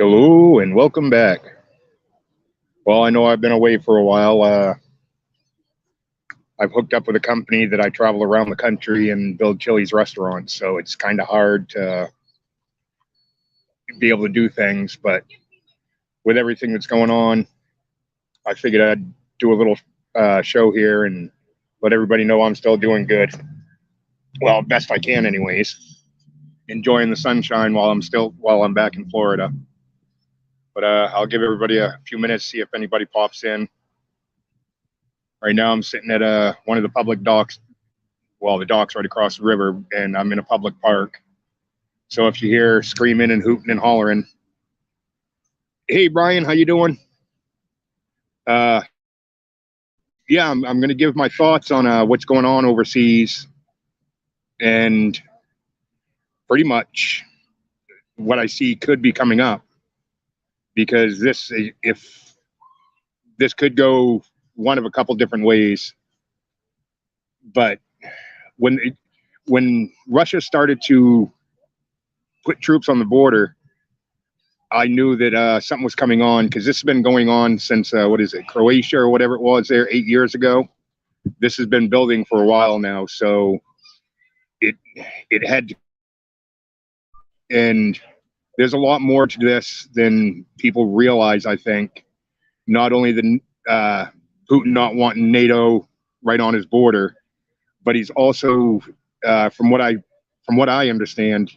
Hello and welcome back. Well, I know I've been away for a while. I've hooked up with a company that I travel around the country and build Chili's restaurants, so it's kind of hard to be able to do things. But with everything that's going on, I figured I'd do a little show here and let everybody know I'm still doing good. Well, best I can, anyways. Enjoying the sunshine while I'm back in Florida. But I'll give everybody a few minutes, see if anybody pops in. Right now, I'm sitting at one of the public docks. Well, the dock's right across the river, and I'm in a public park. So if you hear screaming and hooting and hollering, hey Brian, how you doing? Uh, yeah, I'm going to give my thoughts on what's going on overseas, and pretty much what I see could be coming up. Because if this could go one of a couple different ways, but when Russia started to put troops on the border, I knew that something was coming on because this has been going on since what is it, Croatia or whatever it was there 8 years ago. This has been building for a while now, so it had to, and there's a lot more to this than people realize. I think not only the Putin not wanting NATO right on his border, but he's also, from what I understand,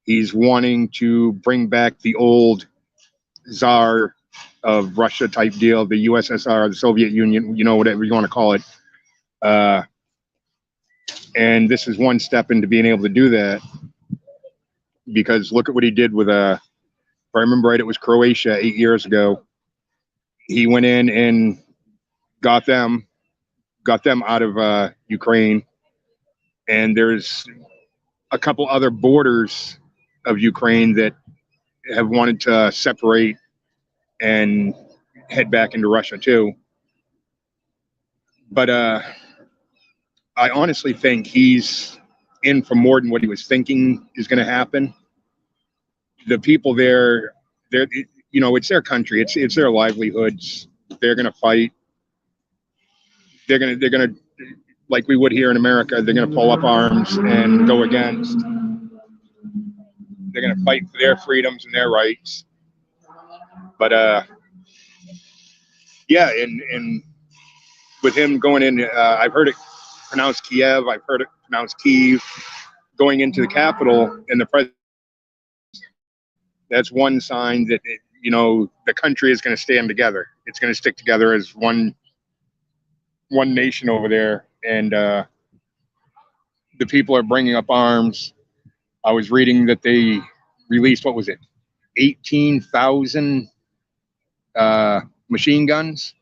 he's wanting to bring back the old Tsar of Russia type deal, the USSR, the Soviet Union, whatever you want to call it. And this is one step into being able to do that, because look at what he did with, if I remember right, it was Croatia 8 years ago. He went in and got them out of Ukraine. And there's a couple other borders of Ukraine that have wanted to separate and head back into Russia too. But I honestly think he's in for more than what he was thinking is going to happen. The people there, it's their country, it's their livelihoods. They're going to fight. They're going to, like we would here in America, they're going to pull up arms and go against. They're going to fight for their freedoms and their rights. But yeah, and with him going in, I've heard it pronounced Kiev. I've heard it pronounced Kiev. Going into the capital and the president. That's one sign that the country is going to stand together. It's going to stick together as one nation over there, and the people are bringing up arms. I was reading that they released, what was it, 18,000 machine guns.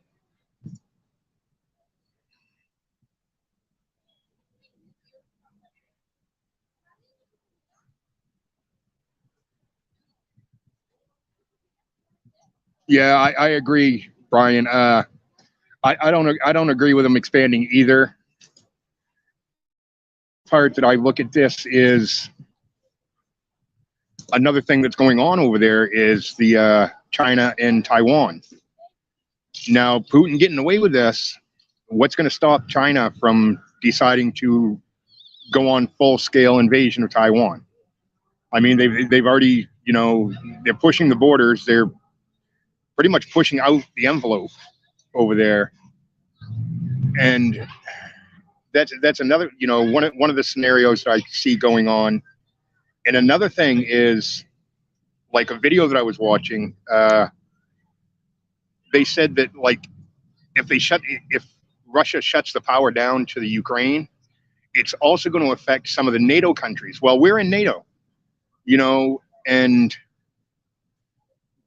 Yeah, I agree, Brian. I don't agree with them expanding either. Part that I look at this is another thing that's going on over there is the China and Taiwan. Now, Putin getting away with this, what's going to stop China from deciding to go on full-scale invasion of Taiwan? I mean, they've already, they're pushing the borders. They're pretty much pushing out the envelope over there, and that's another, one of the scenarios that I see going on. And another thing is, like a video that I was watching, they said that, like, if Russia shuts the power down to the Ukraine, it's also going to affect some of the NATO countries. Well, we're in NATO, and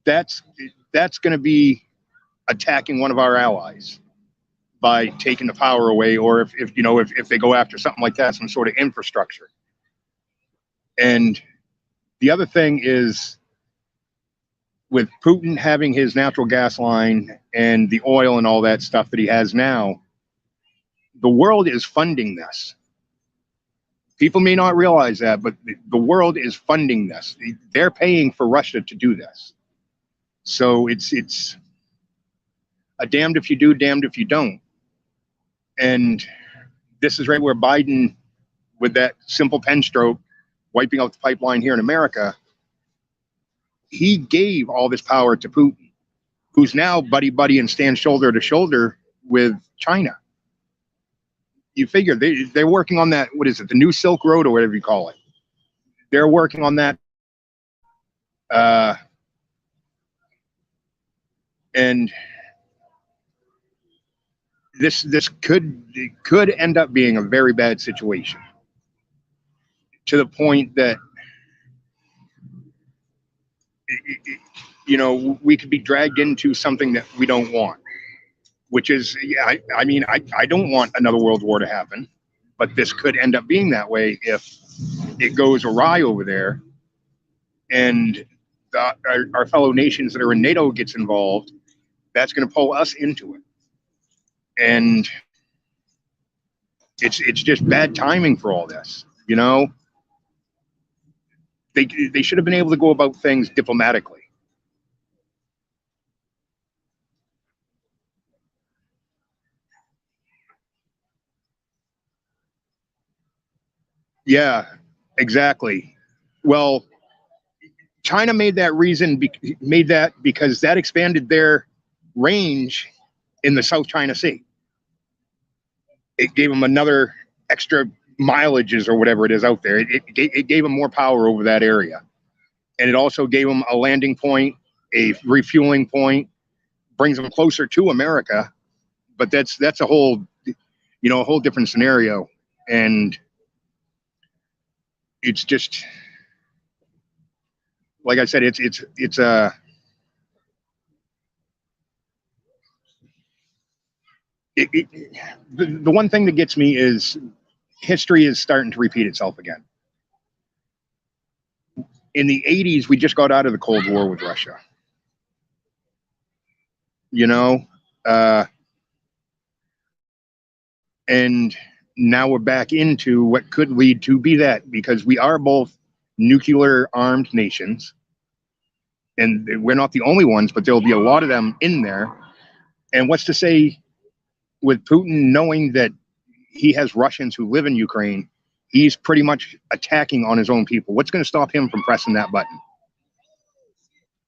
that's going to be attacking one of our allies by taking the power away, or if they go after something like that, some sort of infrastructure. And the other thing is, with Putin having his natural gas line and the oil and all that stuff that he has now, the world is funding this. People may not realize that, but the world is funding this. They're paying for Russia to do this. So it's a damned if you do, damned if you don't. And this is right where Biden, with that simple pen stroke, wiping out the pipeline here in America, he gave all this power to Putin, who's now buddy and stands shoulder to shoulder with China. You figure they're working on that, what is it, the new Silk Road or whatever you call it. They're working on that. And this could end up being a very bad situation, to the point that we could be dragged into something that we don't want, which is, I mean, I don't want another world war to happen, but this could end up being that way if it goes awry over there, and our fellow nations that are in NATO gets involved. That's going to pull us into it. And it's just bad timing for all this. They should have been able to go about things diplomatically. Yeah, exactly. Well, China made that because that expanded their range in the South China Sea. It gave them another extra mileages or whatever it is out there. It gave them more power over that area. And it also gave them a landing point, a refueling point, brings them closer to America. But that's a whole, a whole different scenario. And it's just, like I said, it's the one thing that gets me is history is starting to repeat itself again. In the 80s, we just got out of the Cold War with Russia. And now we're back into what could lead to be that, because we are both nuclear armed nations. And we're not the only ones, but there'll be a lot of them in there. And what's to say, with Putin knowing that he has Russians who live in Ukraine, he's pretty much attacking on his own people. What's going to stop him from pressing that button?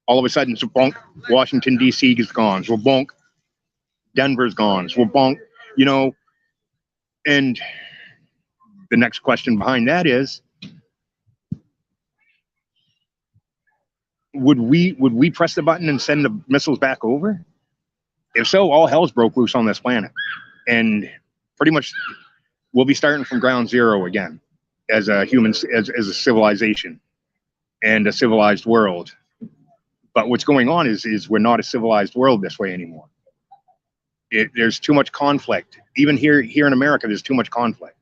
All of a sudden, so bonk, Washington, D.C. is gone. So bonk, Denver's gone. So bonk, and the next question behind that is, would we press the button and send the missiles back over? If so, all hell's broke loose on this planet, and pretty much we'll be starting from ground zero again as a human, as a civilization and a civilized world. But what's going on is we're not a civilized world this way anymore. There's too much conflict. Even here in America, there's too much conflict.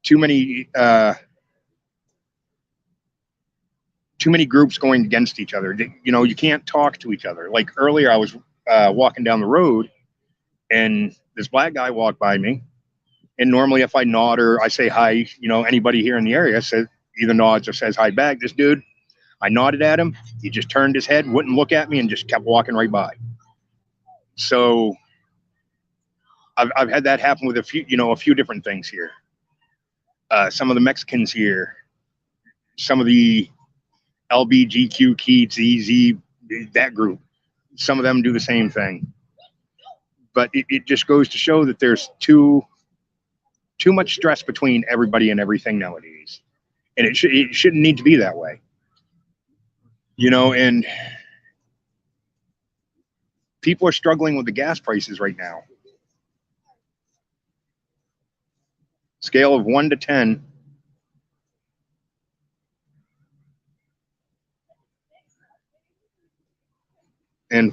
Too many groups going against each other. You can't talk to each other. Like earlier, I was walking down the road, and this black guy walked by me. And normally, if I nod or I say hi, anybody here in the area either nods or says hi back. This dude, I nodded at him. He just turned his head, wouldn't look at me, and just kept walking right by. So I've had that happen with a few different things here. Some of the Mexicans here, some of the LBGQ, Keats, EZ, that group, some of them do the same thing. But it just goes to show that there's too much stress between everybody and everything nowadays. And it shouldn't need to be that way. And people are struggling with the gas prices right now. Scale of 1 to 10. And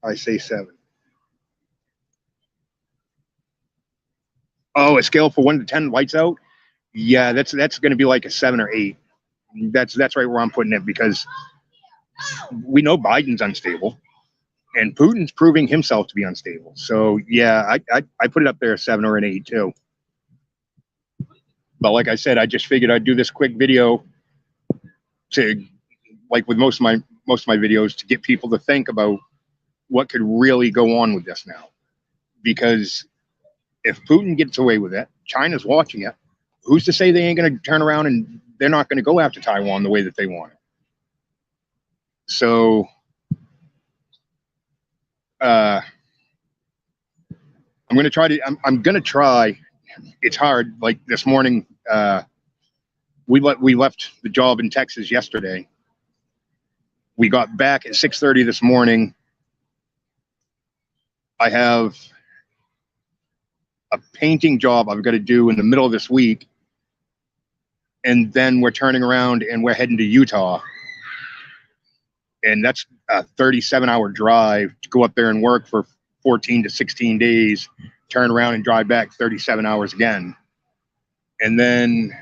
I say 7. Oh, a scale for 1 to 10, lights out? Yeah, that's going to be like a 7 or 8. That's right where I'm putting it, because we know Biden's unstable, and Putin's proving himself to be unstable. So yeah, I put it up there, a 7 or an 8 too. But like I said, I just figured I'd do this quick video to like with most of my videos, to get people to think about what could really go on with this now. Because if Putin gets away with it, China's watching it. Who's to say they ain't going to turn around and they're not going to go after Taiwan the way that they want it? So I'm going to try to. I'm going to try. It's hard. Like this morning, we left the job in Texas yesterday. We got back at 6:30 this morning. I have a painting job I've got to do in the middle of this week. And then we're turning around and we're heading to Utah. And that's a 37-hour drive to go up there and work for 14 to 16 days, turn around and drive back 37 hours again. And then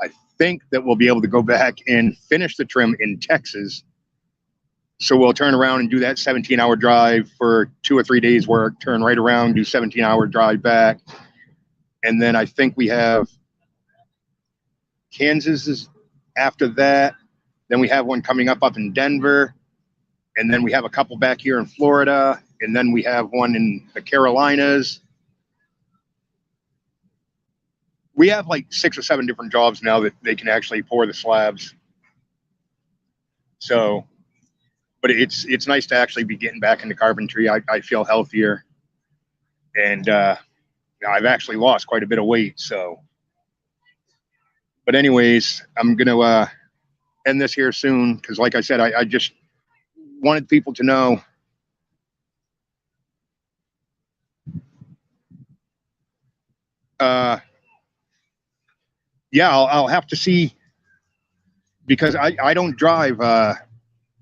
I think that we'll be able to go back and finish the trim in Texas. So we'll turn around and do that 17-hour drive for 2 or 3 days work, turn right around, do 17-hour drive back. And then I think we have Kansas is after that. Then we have one coming up in Denver. And then we have a couple back here in Florida. And then we have one in the Carolinas. We have like 6 or 7 different jobs now that they can actually pour the slabs. So, but it's nice to actually be getting back into carpentry. I feel healthier. And I've actually lost quite a bit of weight. So, but anyways, I'm going to end this here soon. Because like I said, I just wanted people to know yeah, I'll have to see, because I don't drive.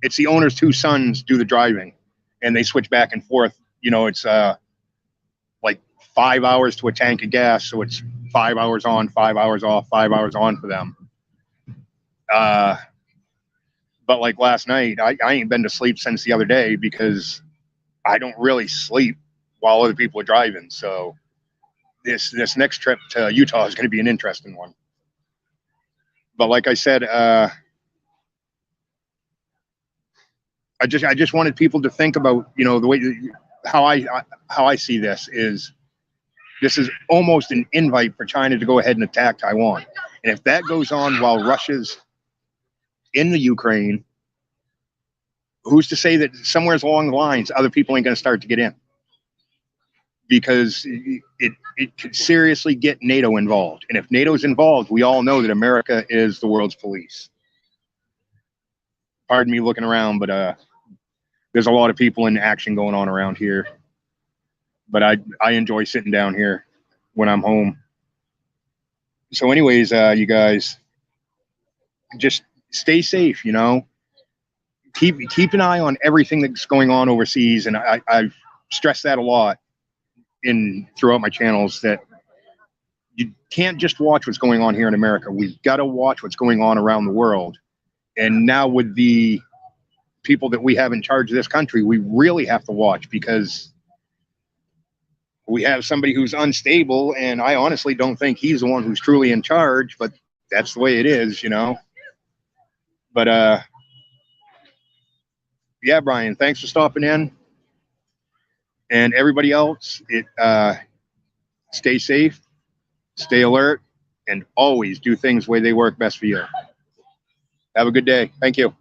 It's the owner's 2 sons do the driving, and they switch back and forth. You know, it's like 5 hours to a tank of gas, so it's 5 hours on, 5 hours off, 5 hours on for them. But like last night, I ain't been to sleep since the other day because I don't really sleep while other people are driving. So this next trip to Utah is going to be an interesting one. But like I said, I just wanted people to think about, you know, the way how I see this is almost an invite for China to go ahead and attack Taiwan. And if that goes on while Russia's in the Ukraine, who's to say that somewhere along the lines other people ain't going to start to get in? Because it could seriously get NATO involved. And if NATO's involved, we all know that America is the world's police. Pardon me looking around, but there's a lot of people in action going on around here. But I enjoy sitting down here when I'm home. So anyways, you guys, just stay safe, you know. Keep an eye on everything that's going on overseas. And I've stressed that a lot throughout my channels, that you can't just watch what's going on here in America. We've got to watch what's going on around the world. And now with the people that we have in charge of this country, we really have to watch, because we have somebody who's unstable, and I honestly don't think he's the one who's truly in charge, but that's the way it is, you know. But yeah, Brian, thanks for stopping in. And everybody else, stay safe, stay alert, and always do things the way they work best for you. Have a good day. Thank you.